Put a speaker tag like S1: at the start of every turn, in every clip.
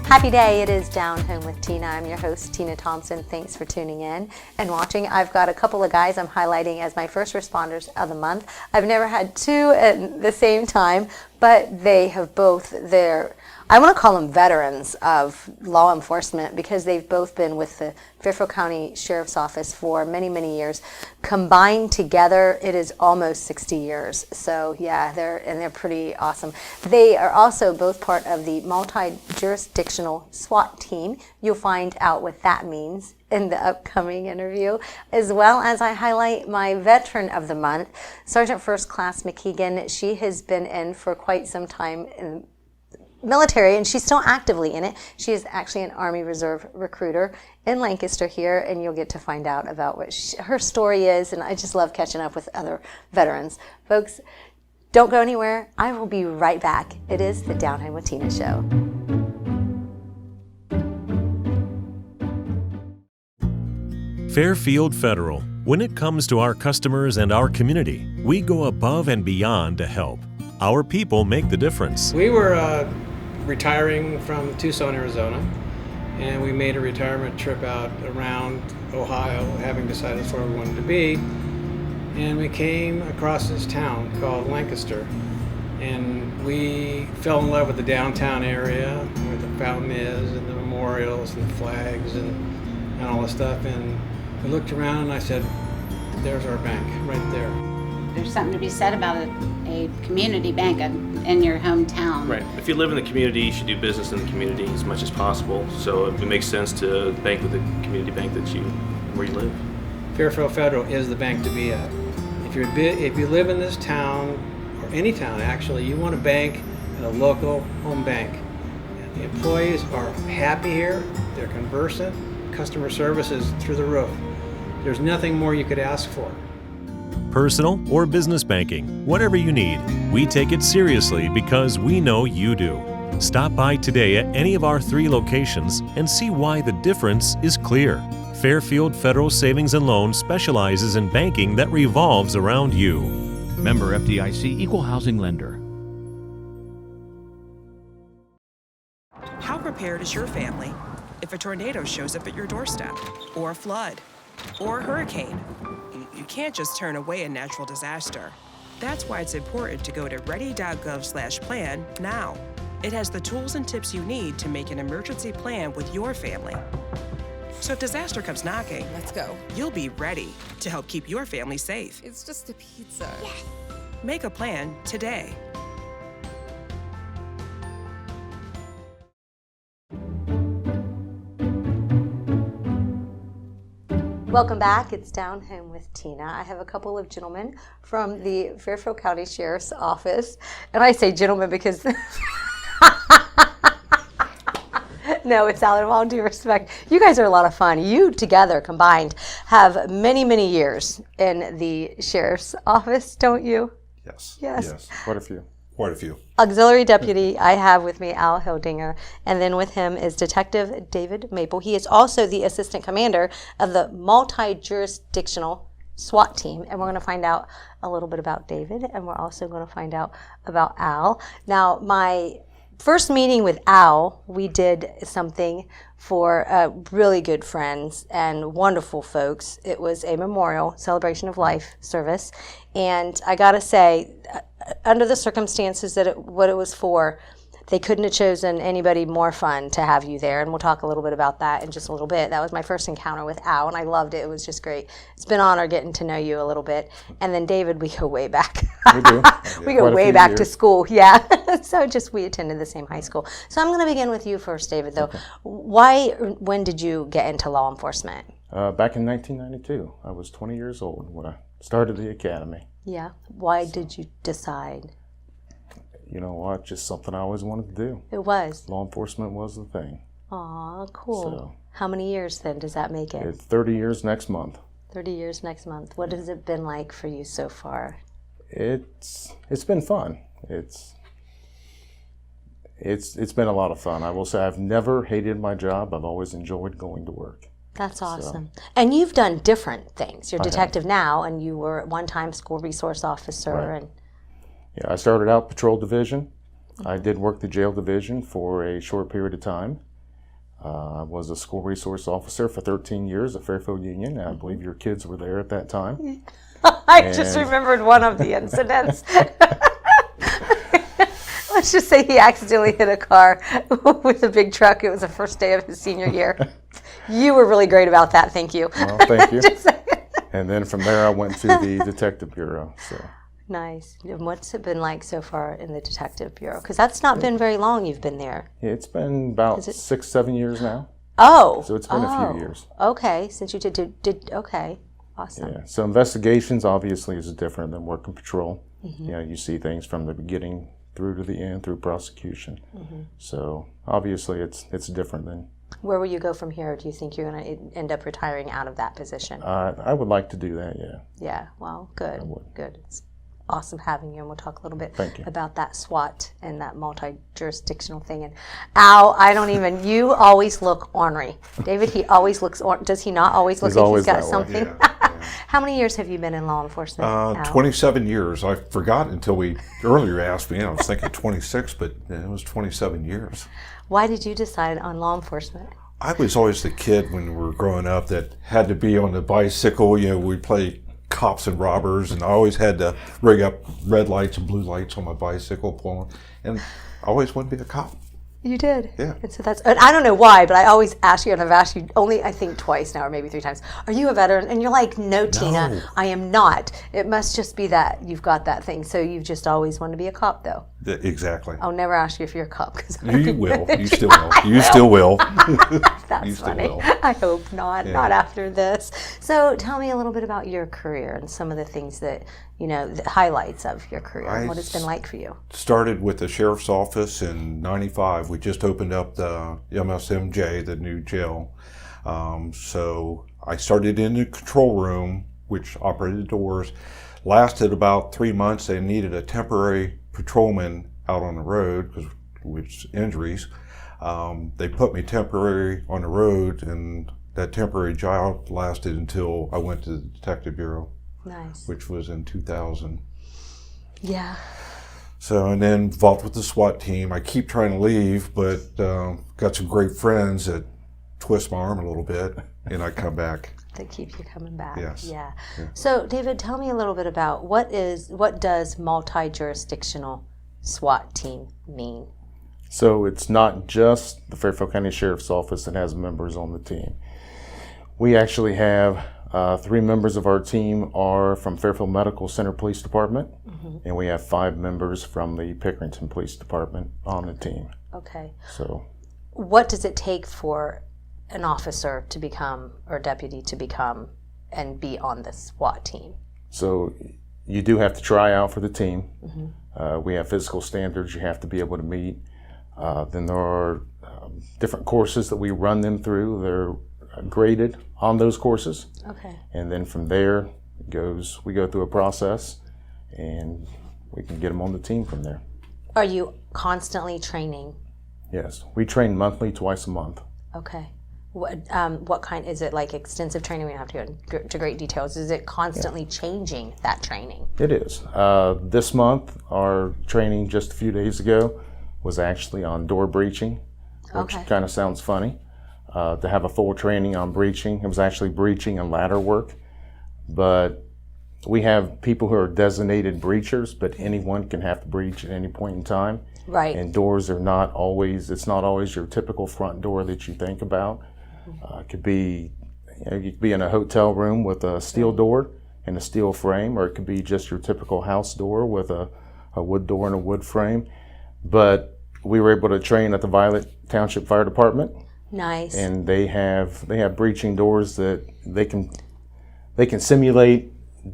S1: Happy day, it is Down Home with Tina. I'm your host, Tina Thompson. Thanks for tuning in and watching. I've got a couple of guys I'm highlighting as my first responders of the month. I've never had two at the same time, but they have both I want to call them veterans of law enforcement because they've both been with the Fairfield County Sheriff's Office for many, many years. Combined together, it is almost 60 years. So yeah, they're pretty awesome. They are also both part of the multi-jurisdictional SWAT team. You'll find out what that means in the upcoming interview, as well as I highlight my veteran of the month, Sergeant First Class McKeegan. She has been in for quite some time in military, and she's still actively in it. She is actually an Army Reserve recruiter in Lancaster here, and you'll get to find out about what her story is, and I just love catching up with other veterans. Folks, don't go anywhere. I will be right back. It is the Down Home with Tina show.
S2: Fairfield Federal. When it comes to our customers and our community, we go above and beyond to help. Our people make the difference.
S3: We were retiring from Tucson, Arizona, and we made a retirement trip out around Ohio, having decided that's where we wanted to be. And we came across this town called Lancaster, and we fell in love with the downtown area where the fountain is and the memorials and the flags and all this stuff. And we looked around and I said, there's our bank right there.
S4: There's something to be said about a community bank in your hometown.
S5: Right. If you live in the community, you should do business in the community as much as possible. So it makes sense to bank with the community bank where you live.
S3: Fairfield Federal is the bank to be at. If you live in this town, or any town actually, you want to bank at a local home bank. And the employees are happy here, they're conversant, customer service is through the roof. There's nothing more you could ask for.
S2: Personal or business banking, whatever you need, we take it seriously because we know you do. Stop by today at any of our 3 locations and see why the difference is clear. Fairfield Federal Savings and Loan specializes in banking that revolves around you.
S6: Member FDIC, Equal Housing Lender.
S7: How prepared is your family if a tornado shows up at your doorstep, or a flood, or a hurricane? You can't just turn away a natural disaster. That's why it's important to go to ready.gov/plan now. It has the tools and tips you need to make an emergency plan with your family. So if disaster comes knocking,
S8: let's go.
S7: You'll be ready to help keep your family safe.
S8: It's just a pizza.
S7: Yes. Make a plan today.
S1: Welcome back. It's Down Home with Tina. I have a couple of gentlemen from the Fairfield County Sheriff's Office. And I say gentlemen because no, it's out of all due respect. You guys are a lot of fun. You together, combined, have many, many years in the Sheriff's Office, don't you?
S9: Yes.
S1: Yes.
S9: Quite a few. Quite a few.
S1: Auxiliary Deputy, I have with me Al Hildinger, and then with him is Detective David Maple. He is also the Assistant Commander of the multi-jurisdictional SWAT team, and we're going to find out a little bit about David, and we're also going to find out about Al. Now, my first meeting with Al, we did something for really good friends and wonderful folks. It was a memorial celebration of life service, and I gotta say, under the circumstances what it was for, they couldn't have chosen anybody more fun to have you there, and we'll talk a little bit about that in just a little bit. That was my first encounter with Al, and I loved it. It was just great. It's been an honor getting to know you a little bit. And then David, we go way back.
S9: We do.
S1: We go way back to school, yeah. So we attended the same high school. So I'm going to begin with you first, David, though. Okay. When did you get into law enforcement?
S9: Back in 1992. I was 20 years old when I started the academy.
S1: Yeah. Why did you decide?
S9: You know what? Just something I always wanted to do.
S1: It was.
S9: Law enforcement was the thing.
S1: Aw, cool.
S9: So,
S1: how many years then does that make it?
S9: It's 30 years next month.
S1: 30 years next month. What has it been like for you so far?
S9: It's been fun. It's been a lot of fun. I will say I've never hated my job. I've always enjoyed going to work.
S1: That's awesome. So, and you've done different things. You're a detective now, and you were at one time school resource officer.
S9: Right.
S1: And
S9: I started out patrol division. I did work the jail division for a short period of time. I was a school resource officer for 13 years at Fairfield Union. I believe your kids were there at that time.
S1: I just remembered one of the incidents. Let's just say he accidentally hit a car with a big truck. It was the first day of his senior year. You were really great about that. Thank you.
S9: Well, thank you. And then from there, I went to the Detective Bureau. So.
S1: Nice. And what's it been like so far in the Detective Bureau? Because that's not been very long you've been there.
S9: Yeah, it's been about 6-7 years now.
S1: Oh.
S9: So it's been a few years.
S1: Okay. Since you did okay. Awesome.
S9: Yeah. So investigations obviously is different than working patrol. You know, you see things from the beginning through to the end through prosecution. So obviously it's different than.
S1: Where will you go from here? Do you think you're going to end up retiring out of that position?
S9: I would like to do that, yeah.
S1: Yeah, well, good. Good. It's awesome having you, and we'll talk a little bit about that SWAT and that multi-jurisdictional thing. And you always look ornery. David, he always looks, does he not always look like he's got something?
S8: Yeah.
S1: How many years have you been in law enforcement?
S8: 27 years. I forgot until we earlier asked me, and I was thinking 26, but it was 27 years.
S1: Why did you decide on law enforcement?
S8: I was always the kid when we were growing up that had to be on the bicycle. You know, we'd play cops and robbers, and I always had to rig up red lights and blue lights on my bicycle pulling, and I always wanted to be a cop.
S1: You did?
S8: Yeah.
S1: And so and I don't know why, but I always ask you, and I've asked you only, I think, twice now, or maybe 3 times, are you a veteran? And you're like, no, Tina, I am not. It must just be that you've got that thing. So you've just always wanted to be a cop, though.
S8: Exactly.
S1: I'll never ask you if you're a cop.
S8: You will. You still will. You still will.
S1: That's
S8: you still
S1: funny.
S8: will.
S1: I hope not. Yeah. Not after this. So tell me a little bit about your career and some of the things that, the highlights of your career and what it's been like for you.
S8: Started with the sheriff's office in '95. We just opened up the MSMJ, the new jail. So I started in the control room, which operated doors. Lasted about 3 months. They needed a temporary patrolman out on the road because with injuries. They put me temporary on the road, and that temporary job lasted until I went to the Detective Bureau.
S1: Nice.
S8: Which was in 2000.
S1: Yeah.
S8: So, and then involved with the SWAT team. I keep trying to leave, but got some great friends that twist my arm a little bit, and I come back.
S1: That keep you coming back.
S8: Yes.
S1: Yeah.
S8: Yeah.
S1: So, David, tell me a little bit about what does multi-jurisdictional SWAT team mean?
S9: So it's not just the Fairfield County Sheriff's Office that has members on the team. We actually have 3 members of our team are from Fairfield Medical Center Police Department, and we have 5 members from the Pickerington Police Department on the team.
S1: Okay.
S9: So,
S1: what does it take for an officer to become, or deputy to become, and be on the SWAT team?
S9: So you do have to try out for the team. We have physical standards you have to be able to meet. Then there are different courses that we run them through. They're graded on those courses.
S1: Okay.
S9: And then from there, we go through a process, and we can get them on the team from there.
S1: Are you constantly training?
S9: Yes. We train monthly, twice a month.
S1: Okay. What kind, is it like extensive training? We don't have to go into great details. Is it constantly changing that training?
S9: It is. This month, our training just a few days ago was actually on door breaching, which kind of sounds funny. To have a full training on breaching. It was actually breaching and ladder work. But we have people who are designated breachers, but anyone can have to breach at any point in time.
S1: Right.
S9: And doors are not always, it's not always your typical front door that you think about. It could be, you could be in a hotel room with a steel door and a steel frame, or it could be just your typical house door with a wood door and a wood frame. But we were able to train at the Violet Township Fire Department.
S1: Nice.
S9: And they have breaching doors that they can simulate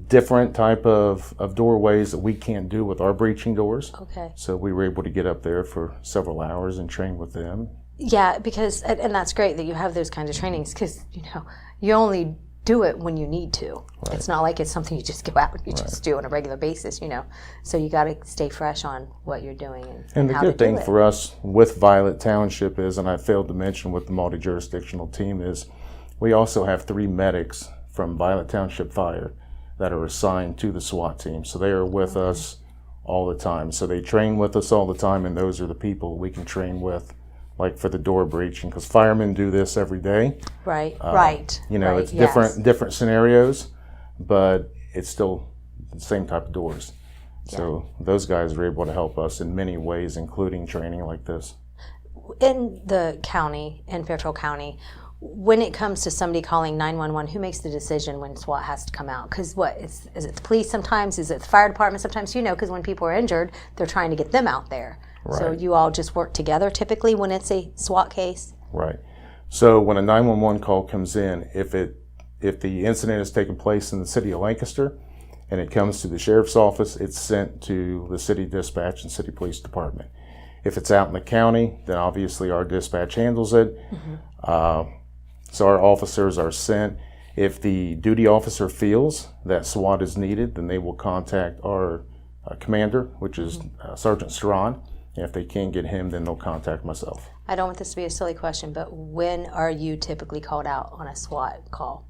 S9: different type of doorways that we can't do with our breaching doors.
S1: Okay.
S9: So we were able to get up there for several hours and train with them.
S1: Yeah, because, and that's great that you have those kinds of trainings, because, you only do it when you need to. Right. It's not like it's something you just go out and you just do on a regular basis, So you got to stay fresh on what you're doing and
S9: the
S1: how
S9: good
S1: to
S9: thing
S1: do it.
S9: for us with Violet Township is, and I failed to mention with the multi-jurisdictional team, is we also have 3 medics from Violet Township Fire that are assigned to the SWAT team. So they are with us all the time. So they train with us all the time, and those are the people we can train with like for the door breaching, because firemen do this every day.
S1: Right,
S9: You know,
S1: right,
S9: it's
S1: yes.
S9: different scenarios, but it's still the same type of doors. So those guys are able to help us in many ways, including training like this.
S1: In the county, in Fairfield County, when it comes to somebody calling 911, who makes the decision when SWAT has to come out? Because is it the police sometimes? Is it the fire department sometimes? Because when people are injured, they're trying to get them out there. Right. So you all just work together typically when it's a SWAT case?
S9: Right. So when a 911 call comes in, if the incident has taken place in the city of Lancaster and it comes to the sheriff's office, it's sent to the city dispatch and city police department. If it's out in the county, then obviously our dispatch handles it. So our officers are sent. If the duty officer feels that SWAT is needed, then they will contact our commander, which is Sergeant Strawn. And if they can't get him, then they'll contact myself.
S1: I don't want this to be a silly question, but when are you typically called out on a SWAT call?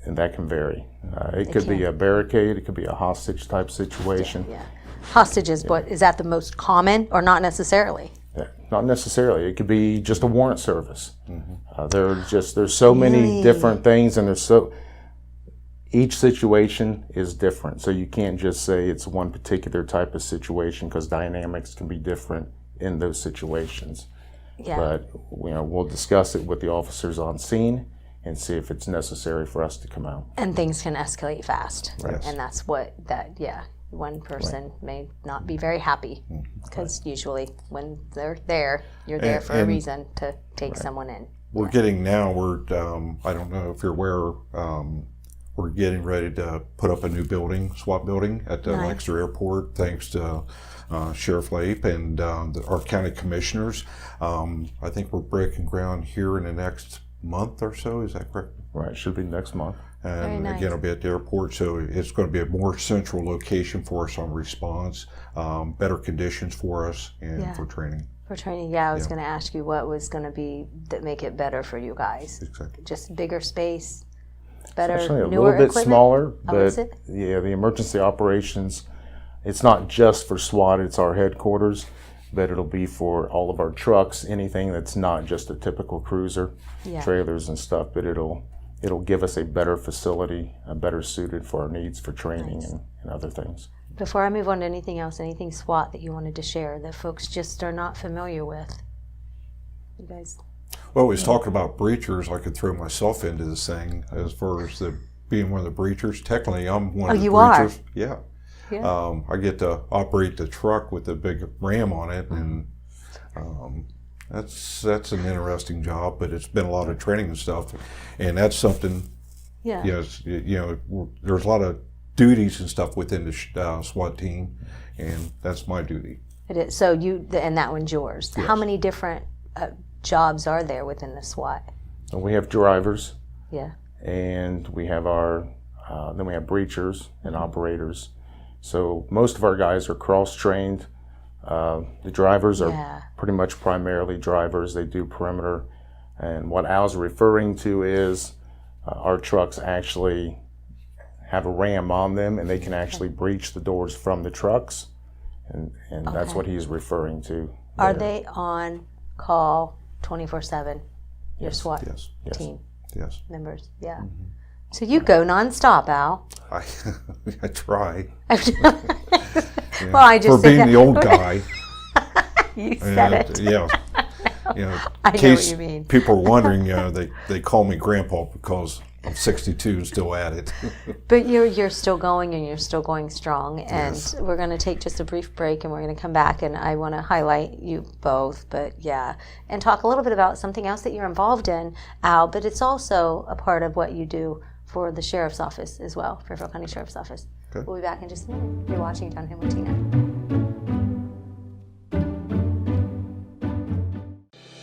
S9: And that can vary. It could be a barricade, it could be a hostage type situation.
S1: Yeah. Hostages, but is that the most common or not necessarily?
S9: Yeah, not necessarily. It could be just a warrant service. There's so many different things, and each situation is different. So you can't just say it's one particular type of situation, because dynamics can be different in those situations.
S1: Yeah.
S9: But we'll discuss it with the officers on scene and see if it's necessary for us to come out.
S1: And things can escalate fast.
S9: Right.
S1: And that's one person may not be very happy, because usually when they're there, you're there for a reason to take someone in.
S8: We're getting now, I don't know if you're aware, we're getting ready to put up a new building, SWAT building at the Lancaster Airport, thanks to Sheriff Lape and our county commissioners. I think we're breaking ground here in the next month or so, is that correct?
S9: Right, should be next month.
S8: And again, it'll be at the airport, so it's going to be a more central location for us on response, better conditions for us, and for training.
S1: For training, I was going to ask you what was going to be that make it better for you guys.
S8: Exactly.
S1: Just bigger space, better,
S9: it's actually
S1: newer
S9: a little bit
S1: equipment?
S9: smaller,
S1: Is
S9: but
S1: it?
S9: the emergency operations, it's not just for SWAT, it's our headquarters, but it'll be for all of our trucks, anything that's not just a typical cruiser, trailers and stuff, but it'll give us a better facility, better suited for our needs for training and other things.
S1: Before I move on to anything else, anything SWAT that you wanted to share that folks just are not familiar with? You guys?
S8: Well, we was talking about breachers. I could throw myself into this thing as far as being one of the breachers. Technically, I'm one of the breachers.
S1: Are?
S8: Yeah. I get to operate the truck with the big ram on it, and that's an interesting job. But it's been a lot of training and stuff, and that's something.
S1: Yeah.
S8: Yes, there's a lot of duties and stuff within the SWAT team, and that's my duty.
S1: It is. So and that one's yours.
S8: Yes.
S1: How many different jobs are there within the SWAT?
S9: We have drivers.
S1: Yeah.
S9: And we have then we have breachers and operators. So most of our guys are cross-trained. The drivers are pretty much primarily drivers. They do perimeter. And what Al's referring to is our trucks actually have a ram on them, and they can actually breach the doors from the trucks. And that's what he's referring to.
S1: Are they on call 24/7, your SWAT team?
S8: Yes.
S1: Members, yeah. Mm-hmm. So you go nonstop, Al.
S8: I try.
S1: Well, I just
S8: for being the old guy.
S1: You said it.
S8: Yeah.
S1: I know what you mean.
S8: People are wondering, they call me Grandpa because I'm 62 and still at it.
S1: But you're still going, and you're still going strong. And we're going to take just a brief break, and we're going to come back, and I want to highlight you both, and talk a little bit about something else that you're involved in, Al, but it's also a part of what you do for the Sheriff's Office as well, Fairfield County Sheriff's Office. Okay. We'll be back in just a minute. You're watching Down Home with Tina.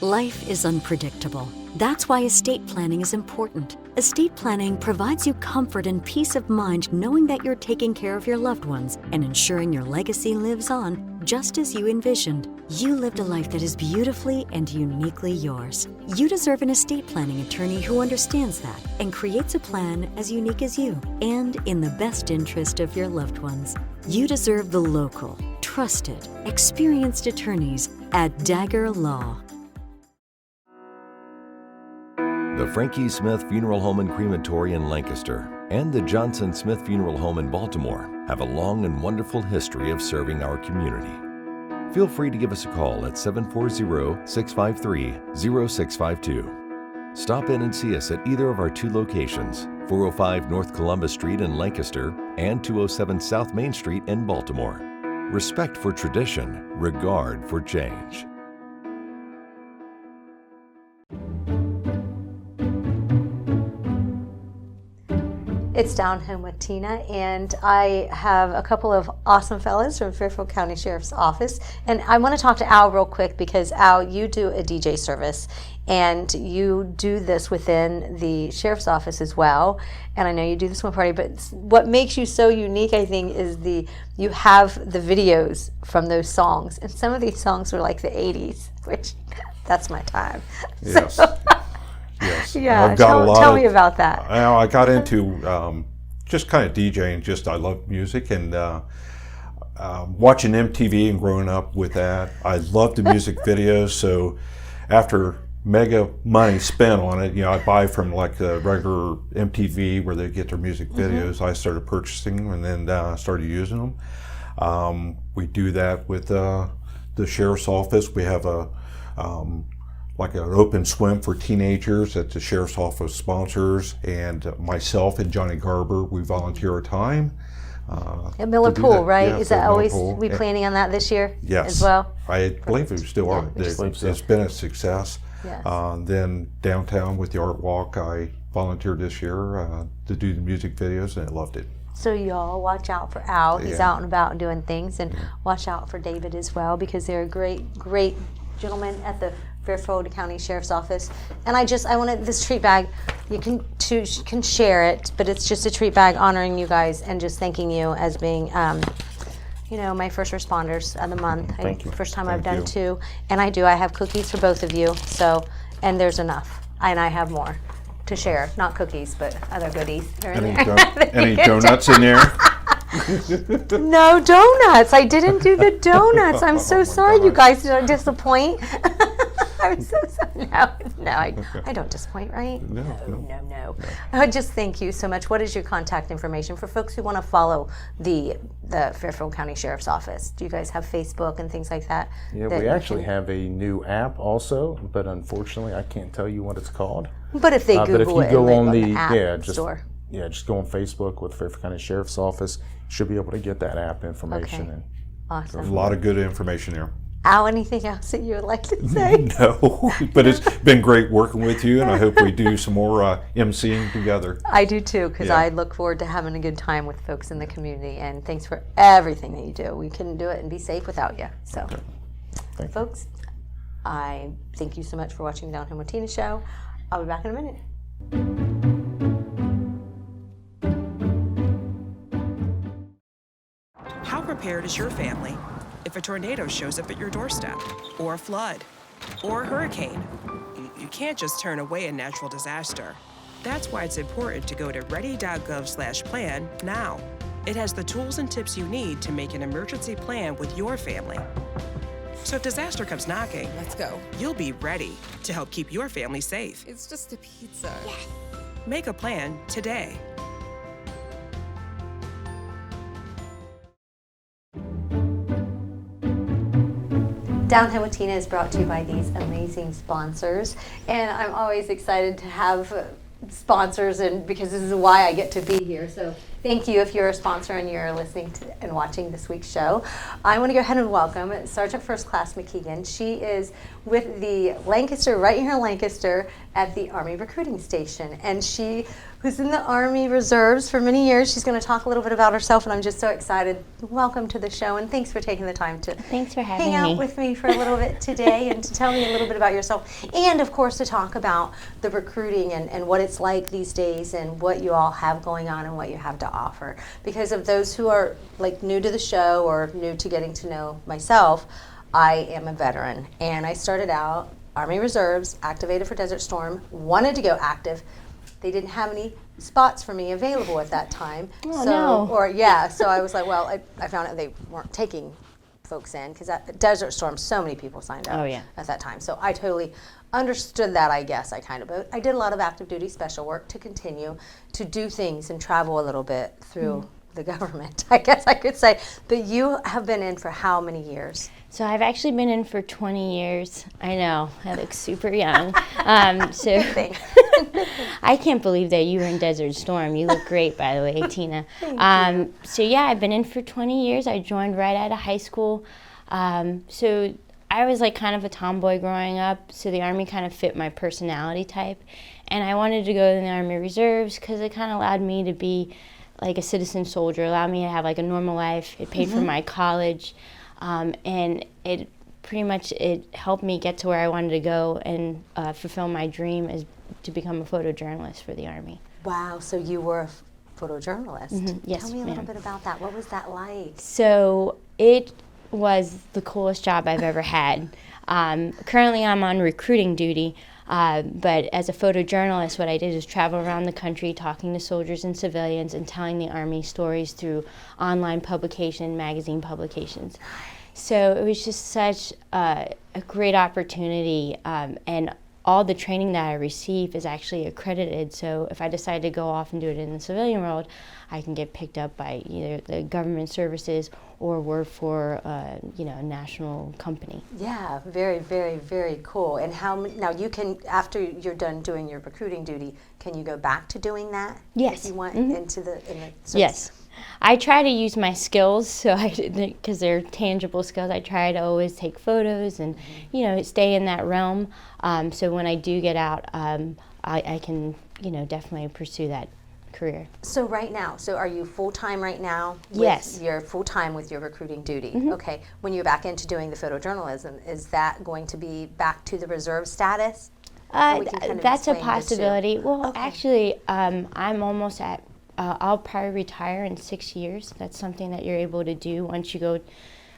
S10: Life is unpredictable. That's why estate planning is important. Estate planning provides you comfort and peace of mind knowing that you're taking care of your loved ones and ensuring your legacy lives on just as you envisioned. You lived a life that is beautifully and uniquely yours. You deserve an estate planning attorney who understands that and creates a plan as unique as you and in the best interest of your loved ones. You deserve the local, trusted, experienced attorneys at Dagger Law.
S11: The Frankie Smith Funeral Home and Crematory in Lancaster and the Johnson Smith Funeral Home in Baltimore have a long and wonderful history of serving our community. Feel free to give us a call at 740-653-0652. Stop in and see us at either of our two locations, 405 North Columbus Street in Lancaster and 207 South Main Street in Baltimore. Respect for tradition, regard for change.
S1: It's Down Home with Tina, and I have a couple of awesome fellas from Fairfield County Sheriff's Office. And I want to talk to Al real quick because, Al, you do a DJ service, and you do this within the Sheriff's Office as well. And I know you do this one party, but what makes you so unique, I think, is you have the videos from those songs. And some of these songs were like the 80s, which that's my time.
S8: Yes.
S1: So,
S8: yes.
S1: Yeah, tell me about that.
S8: I got into just kind of DJing. I love music and watching MTV and growing up with that. I love the music videos. So after mega money spent on it, I buy from like the regular MTV where they get their music videos. I started purchasing them and then started using them. We do that with the Sheriff's Office. We have like an open swim for teenagers that the Sheriff's Office sponsors, and myself and Johnny Garber, we volunteer our time.
S1: At Miller Pool, right?
S8: Yeah,
S1: Is that always,
S8: Pool.
S1: we planning on that this year
S8: Yes.
S1: as well?
S8: I believe we still are.
S1: Yeah,
S8: It's been a success.
S1: Yes.
S8: Then downtown with the Art Walk, I volunteered this year to do the music videos, and I loved it.
S1: So y'all watch out for Al. He's out and about and doing things, and watch out for David as well, because they're great gentlemen at the Fairfield County Sheriff's Office. And I wanted this treat bag. You can share it, but it's just a treat bag honoring you guys and just thanking you as being, my first responders of the month.
S9: Thank you.
S1: First time I've done two, and I have cookies for both of you. So, and there's enough, and I have more to share. Not cookies, but other goodies.
S8: Any donuts in there?
S1: No donuts. I didn't do the donuts. I'm so sorry, you guys. Did I disappoint? I'm so sorry. No, I don't disappoint, right? No. I just thank you so much. What is your contact information for folks who want to follow the Fairfield County Sheriff's Office? Do you guys have Facebook and things like that?
S9: Yeah, we actually have a new app also, but unfortunately I can't tell you what it's called.
S1: But if they Google
S9: but if you
S1: it
S9: go
S1: and
S9: on
S1: the app store.
S9: Just go on Facebook with Fairfield County Sheriff's Office. You should be able to get that app information.
S1: Okay.
S9: And
S1: awesome.
S8: There's a lot of good information there.
S1: Al, anything else that you would like to say?
S8: No, but it's been great working with you, and I hope we do some more emceeing together.
S1: I do too, because I look forward to having a good time with folks in the community, and thanks for everything that you do. We couldn't do it and be safe without you. So, folks, I thank you so much for watching the Down Home with Tina show. I'll be back in a minute.
S7: How prepared is your family if a tornado shows up at your doorstep, or a flood, or a hurricane? You can't just turn away a natural disaster. That's why it's important to go to ready.gov/plan now. It has the tools and tips you need to make an emergency plan with your family. So if disaster comes knocking,
S12: let's go.
S7: You'll be ready to help keep your family safe.
S12: It's just a pizza.
S7: Yes. Make a plan today.
S1: Down Home with Tina is brought to you by these amazing sponsors, and I'm always excited to have sponsors, and because this is why I get to be here. So thank you if you're a sponsor and you're listening to and watching this week's show. I want to go ahead and welcome Sergeant First Class McKeegan. She is with the Lancaster, right here in Lancaster, at the Army Recruiting Station, and she was in the Army Reserves for many years. She's going to talk a little bit about herself, and I'm just so excited. Welcome to the show, and thanks for taking the time to hang out with me for a little bit today and to tell me a little bit about yourself, and of course to talk about the recruiting and what it's like these days and what you all have going on and what you have to offer. Because of those who are like new to the show or new to getting to know myself, I am a veteran, and I started out Army Reserves, activated for Desert Storm, wanted to go active. They didn't have any spots for me available at that time. So I was like, well, I found out they weren't taking folks in, because at Desert Storm, so many people signed up at that time. So I totally understood that, I guess. But I did a lot of active duty special work to continue to do things and travel a little bit through the government, I guess I could say. But you have been in for how many years?
S12: So I've actually been in for 20 years. I know, I look super young. So I can't believe that you were in Desert Storm. You look great, by the way, Tina.
S1: Thank you.
S12: So yeah, I've been in for 20 years. I joined right out of high school. So I was like kind of a tomboy growing up, so the Army kind of fit my personality type. And I wanted to go in the Army Reserves because it kind of allowed me to be like a citizen soldier, allowed me to have like a normal life. It paid for my college. And it pretty much, it helped me get to where I wanted to go and fulfill my dream is to become a photojournalist for the Army.
S1: Wow, so you were a photojournalist.
S12: Yes,
S1: Tell me a little bit about that. What was that like?
S12: So it was the coolest job I've ever had. Currently I'm on recruiting duty, but as a photojournalist, what I did is travel around the country talking to soldiers and civilians and telling the Army stories through online publication, magazine publications. So it was just such a great opportunity, and all the training that I receive is actually accredited. So if I decide to go off and do it in the civilian world, I can get picked up by either the government services or work for a national company.
S1: Yeah, very, very, very cool. And now you can, after you're done doing your recruiting duty, can you go back to doing that?
S12: Yes.
S1: If you want into the service?
S12: Yes. I try to use my skills, so because they're tangible skills, I try to always take photos and stay in that realm. So when I do get out, I can definitely pursue that career.
S1: So right now, are you full-time right now?
S12: Yes.
S1: You're full-time with your recruiting duty. Okay. When you're back into doing the photojournalism, is that going to be back to the reserve status?
S12: That's a possibility. Well, actually, I'm almost at, I'll probably retire in 6 years. That's something that you're able to do once you go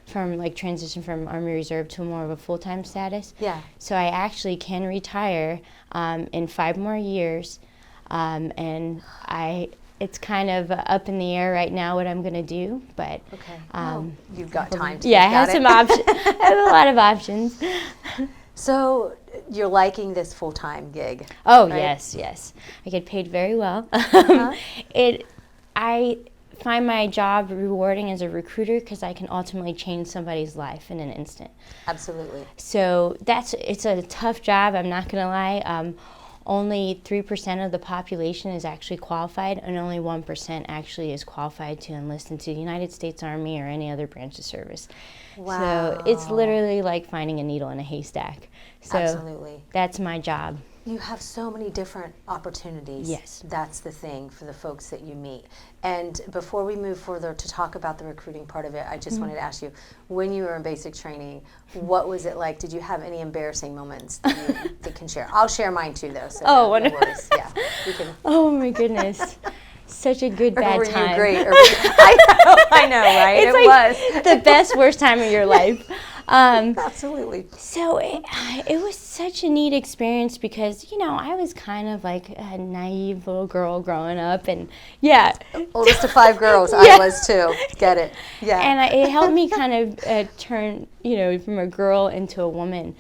S12: from transition from Army Reserve to more of a full-time status.
S1: Yeah.
S12: So I actually can retire in 5 more years. And it's kind of up in the air right now what I'm going to do, but
S1: you've got time to
S12: I have some options. I have a lot of options.
S1: So you're liking this full-time gig?
S12: Oh,
S1: right?
S12: yes. I get paid very well. I find my job rewarding as a recruiter because I can ultimately change somebody's life in an instant.
S1: Absolutely.
S12: So it's a tough job, I'm not going to lie. Only 3% of the population is actually qualified, and only 1% actually is qualified to enlist into the United States Army or any other branch of service.
S1: Wow.
S12: So it's literally like finding a needle in a haystack. So
S1: absolutely.
S12: That's my job.
S1: You have so many different opportunities.
S12: Yes.
S1: That's the thing for the folks that you meet. And before we move further to talk about the recruiting part of it, I just wanted to ask you, when you were in basic training, what was it like? Did you have any embarrassing moments that you can share? I'll share mine too, though. So no worries. Yeah, we can.
S12: Oh my goodness. Such a good bad time.
S1: You great? I know, right?
S12: It's was the best, worst time of your life.
S1: Absolutely.
S12: So it was such a neat experience because, I was kind of like a naive little girl growing up, and
S1: oldest of 5 girls. I was too. Get it. Yeah.
S12: And it helped me kind of turn, from a girl into a woman.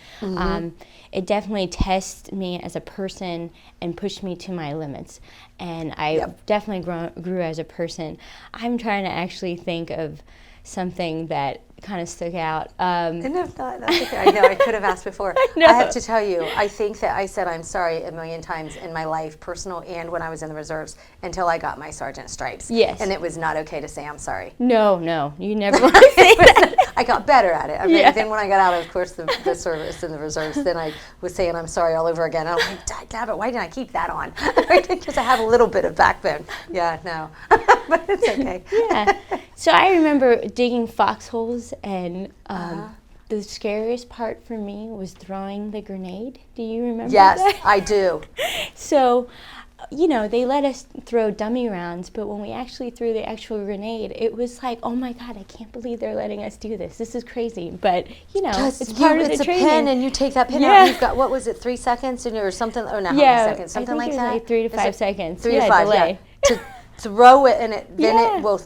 S12: It definitely tested me as a person and pushed me to my limits. And I definitely grew as a person. I'm trying to actually think of something that kind of stuck out.
S1: No, that's okay. I know, I could have asked before. I have to tell you, I think that I said I'm sorry a million times in my life, personal and when I was in the reserves, until I got my sergeant stripes.
S12: Yes.
S1: And it was not okay to say I'm sorry.
S12: No, you never want to say that.
S1: I got better at it. I mean, then when I got out of course, the service and the reserves, then I was saying I'm sorry all over again. I'm like, damn it, why didn't I keep that on? Because I have a little bit of backbone. Yeah, no. But it's okay.
S12: Yeah. So I remember digging foxholes, and the scariest part for me was throwing the grenade. Do you remember that?
S1: Yes, I do.
S12: So, they let us throw dummy rounds, but when we actually threw the actual grenade, it was like, oh my God, I can't believe they're letting us do this. This is crazy. But, it's part of the training.
S1: It's a pin, and you take that pin out, and you've got, what was it, 3 seconds or something? Or not, how many seconds? Something like that?
S12: I think it was like 3 to 5 seconds.
S1: 3 to 5,
S12: delay.
S1: To throw it, and then it will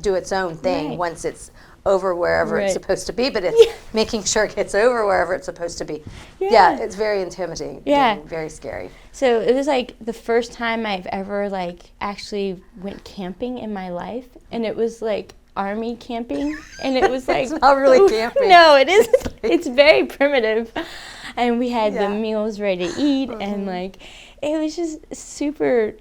S1: do its own thing once it's over wherever it's
S12: Right.
S1: supposed to be, but it's making sure it gets over wherever it's supposed to be. Yeah, it's very intimidating.
S12: Yeah.
S1: Very scary.
S12: So it was like the first time I've ever like actually went camping in my life, and it was like Army camping, and it was like
S1: It's not really camping.
S12: No, it isn't. It's very primitive, and we had the meals ready to eat, and like it was just super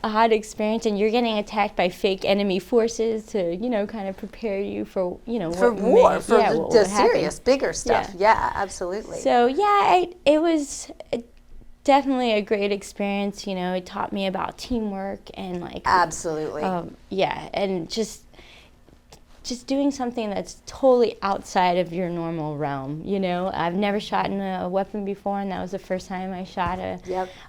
S12: odd experience, and you're getting attacked by fake enemy forces to, you know, kind of prepare you for, you know,
S1: For
S12: what
S1: war, for
S12: what
S1: the
S12: would happen.
S1: serious, bigger stuff. Yeah, absolutely.
S12: So yeah, it was definitely a great experience. You know, it taught me about teamwork and like
S1: absolutely.
S12: Yeah, and just doing something that's totally outside of your normal realm. You know, I've never shot in a weapon before, and that was the first time I shot a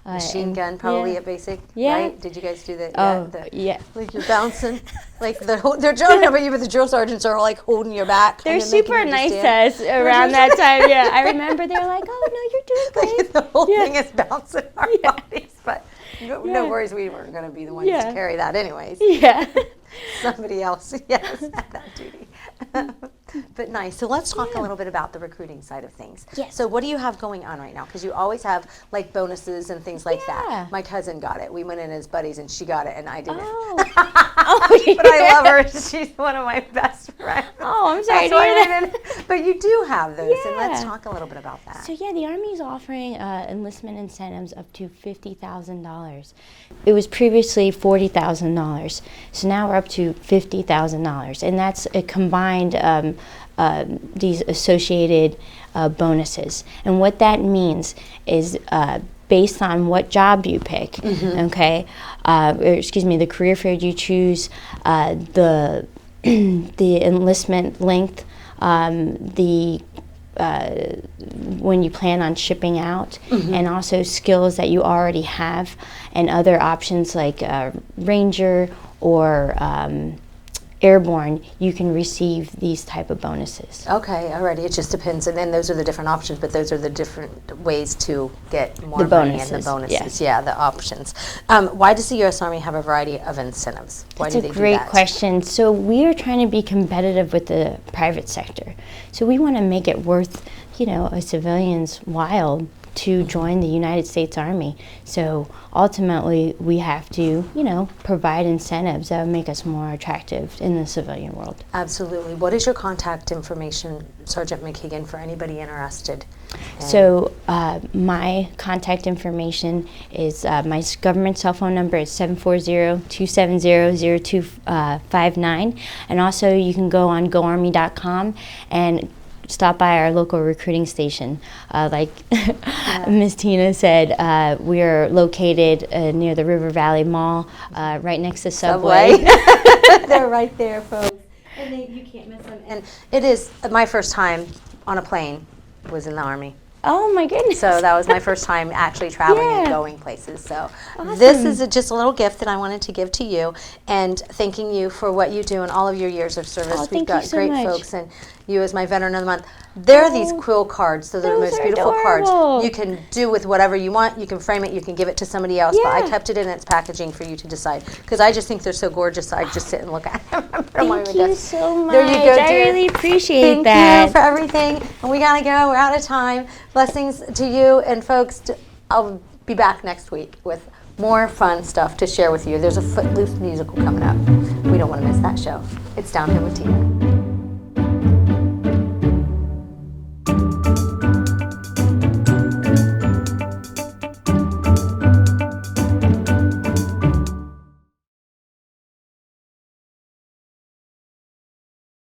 S1: machine gun, probably at basic.
S12: Yeah.
S1: Right? Did you guys do that?
S12: Yeah.
S1: Like you're bouncing, like they're drilling about you, but the drill sergeants are like holding your back.
S12: They're
S1: kind of making
S12: super
S1: you
S12: nice to
S1: stand.
S12: us around that time. Yeah, I remember they were like, "Oh no, you're doing great."
S1: Like the whole thing is bouncing our bodies, but no worries, we weren't going to be the ones to carry that anyways.
S12: Yeah.
S1: Somebody else, had that duty. But nice. So let's talk a little bit about the recruiting side of things.
S12: Yes.
S1: So what do you have going on right now? Because you always have like bonuses and things like that. My cousin got it. We went in as buddies, and she got it, and I didn't. But I love her. She's one of my best friends.
S12: Oh, I'm sorry to hear that.
S1: But you do have those, and let's talk a little bit about that.
S12: So yeah, the Army's offering enlistment incentives up to $50,000. It was previously $40,000, so now we're up to $50,000, and that's a combined these associated bonuses. And what that means is based on what job you pick, okay, or excuse me, the career field you choose, the enlistment length, when you plan on shipping out, and also skills that you already have, and other options like Ranger or Airborne, you can receive these type of bonuses.
S1: Okay, alrighty. It just depends, and then those are the different options. But those are the different ways to get more money and the bonuses. Yeah, the options. Why does the U.S. Army have a variety of incentives? Why do they do that?
S12: That's a great question. So we are trying to be competitive with the private sector. So we want to make it worth, you know, a civilian's while to join the United States Army. So ultimately, we have to, you know, provide incentives that would make us more attractive in the civilian world.
S1: Absolutely. What is your contact information, Sergeant McKeegan, for anybody interested?
S12: So my contact information is my government cell phone number is 740-270-0259, and also you can go on goarmy.com and stop by our local recruiting station. Like Miss Tina said, we are located near the River Valley Mall, right next to Subway.
S1: They're right there, folks. And you can't miss them. And it is my first time on a plane was in the Army.
S12: Oh my goodness.
S1: So that was my first time actually traveling and going places. So
S12: awesome.
S1: This is just a little gift that I wanted to give to you, and thanking you for what you do and all of your years of service.
S12: Oh,
S1: We've got
S12: so
S1: great
S12: much.
S1: folks, and you as my Veteran of the Month. They're these quill cards. So they're the most beautiful cards. You can do with whatever you want. You can frame it. You can give it to somebody else. But I kept it in its packaging for you to decide, because I just think they're so gorgeous. I just sit and look at them.
S12: Thank you so much.
S1: There you go,
S12: I
S1: dear.
S12: really appreciate that.
S1: Thank you for everything. And we gotta go. We're out of time. Blessings to you and folks. I'll be back next week with more fun stuff to share with you. There's a Footloose musical coming up. We don't want to miss that show. It's Down Here with Tina.